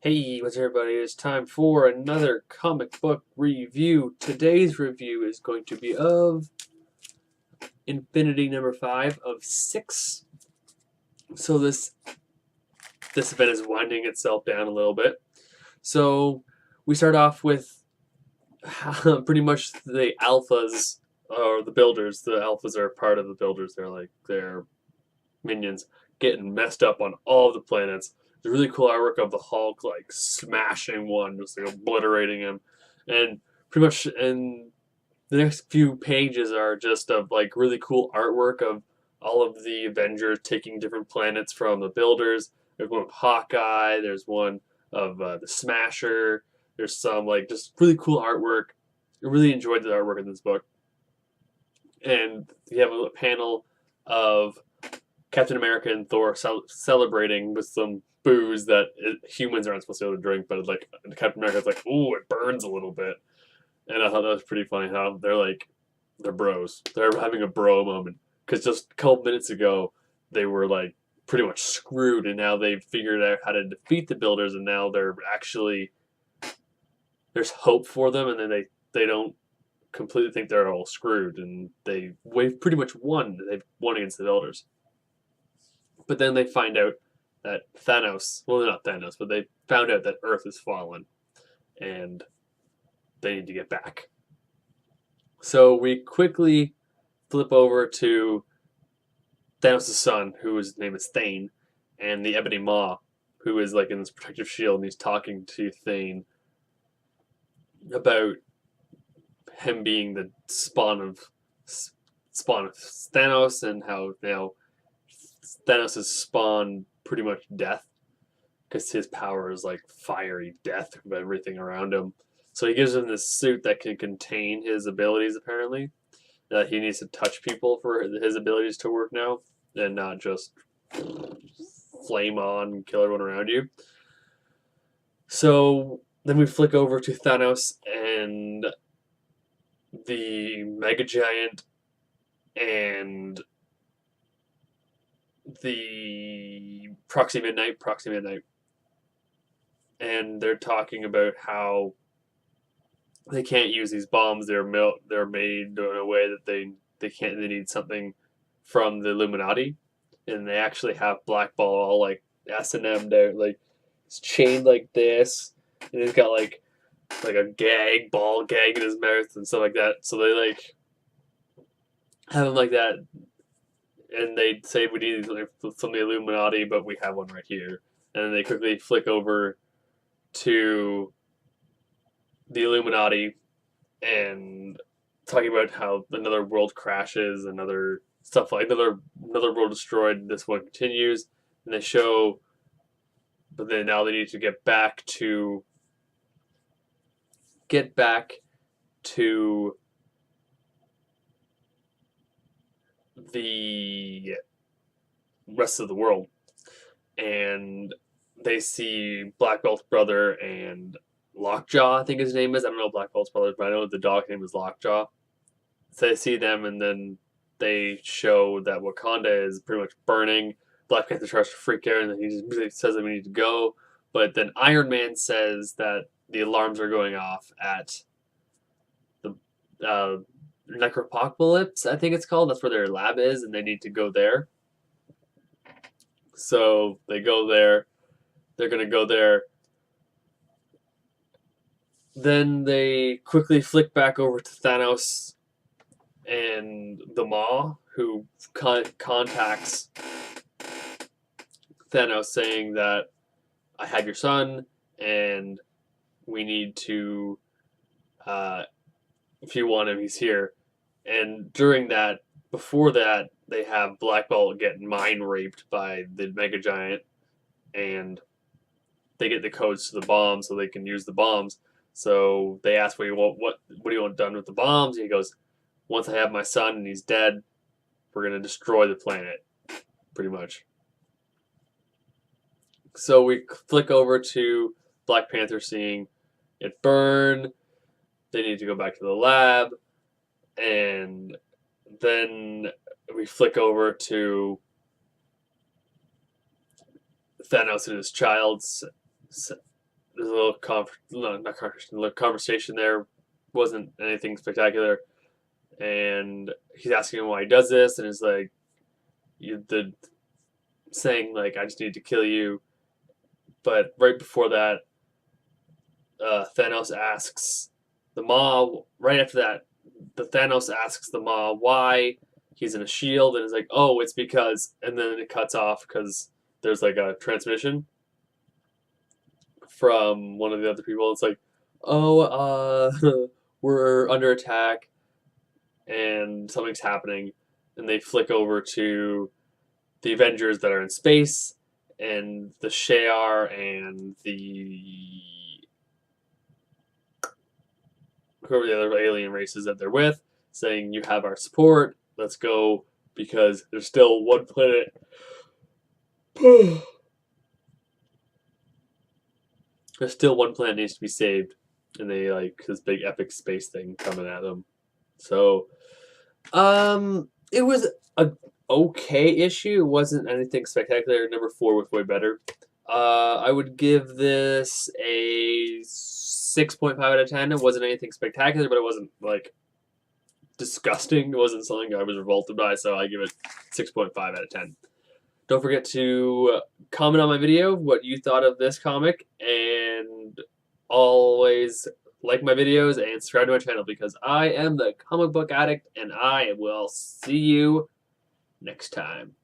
Hey, what's up, everybody? It's time for another comic book review. Today's review is going to be of Infinity number 5 of 6. So this event is winding itself down a little bit. So we start off with pretty much the alphas or the builders. The alphas are part of the builders. They're minions getting messed up on all the planets. There's a really cool artwork of the Hulk like smashing one, just like obliterating him, and pretty much and the next few pages are just of like really cool artwork of all of the Avengers taking different planets from the builders. There's one of Hawkeye. There's one of the Smasher. There's some like just really cool artwork. I really enjoyed the artwork in this book, and you have a panel of Captain America and Thor celebrating with some booze that humans aren't supposed to be able to drink, but like Captain America's like, ooh, it burns a little bit, and I thought that was pretty funny how they're bros, they're having a bro moment because just a couple minutes ago they were like pretty much screwed, and now they've figured out how to defeat the builders, and now they're actually there's hope for them, and then they don't completely think they're all screwed, and they've pretty much won. They've won against the builders. But then they find out that Thanos, well, not Thanos, but they found out that Earth has fallen and they need to get back. So we quickly flip over to Thanos' son, whose name is Thane, and the Ebony Maw, who is like in this protective shield, and he's talking to Thane about him being the spawn of Thanos, and how now Thanos has spawned pretty much death because his power is like fiery death of everything around him. So he gives him this suit that can contain his abilities, apparently. That he needs to touch people for his abilities to work now, and not just flame on and kill everyone around you. So then we flick over to Thanos and the Mega Giant and the Proxy Midnight, and they're talking about how they can't use these bombs. They're made in a way that they can't. They need something from the Illuminati, and they actually have Black Ball all like S&M'd out, like it's chained like this, and he's got like a ball gag in his mouth and stuff like that. So they like have him like that, and they say we need from the Illuminati, but we have one right here. And then they quickly flick over to the Illuminati and talking about how another world crashes, another stuff like another world destroyed. This one continues, and they show, but then now they need to get back to the rest of the world, and they see Black Belt's brother and Lockjaw, I think his name is. I don't know Black Belt's brother, but I know the dog name is Lockjaw. So they see them, and then they show that Wakanda is pretty much burning. Black Panther tries to freak out, and then he just says that we need to go. But then Iron Man says that the alarms are going off at the Necropocalypse, I think it's called. That's where their lab is, and they need to go there. So they go there. They're going to go there. Then they quickly flick back over to Thanos and the Maw, who contacts Thanos saying that I have your son, and we need to, if you want him, he's here. And during that, before that, they have Black Bolt get mind raped by the Mega Giant, and they get the codes to the bombs so they can use the bombs. So they ask what do you want done with the bombs? And he goes, once I have my son and he's dead, we're gonna destroy the planet, pretty much. So we flick over to Black Panther seeing it burn. They need to go back to the lab, and then we flick over to Thanos and his child there's a little not conversation, a little conversation there. Wasn't anything spectacular, and he's asking him why he does this, and it's like the saying like I just need to kill you. But right before that, Thanos asks the Maw. Right after that, the Thanos asks the Maw why he's in a shield, and it's like, oh, it's because, and then it cuts off because there's like a transmission from one of the other people. It's like, oh, we're under attack and something's happening, and they flick over to the Avengers that are in space, and the Shi'ar and the whoever the other alien races that they're with, saying, "You have our support. Let's go," because there's still one planet. There's still one planet needs to be saved, and they like this big epic space thing coming at them. So, it was a okay issue. It wasn't anything spectacular. Number 4 was way better. I would give this a 6.5 out of 10. It wasn't anything spectacular, but it wasn't like disgusting. It wasn't something I was revolted by, so I give it 6.5 out of 10. Don't forget to comment on my video what you thought of this comic, and always like my videos and subscribe to my channel because I am the comic book addict, and I will see you next time.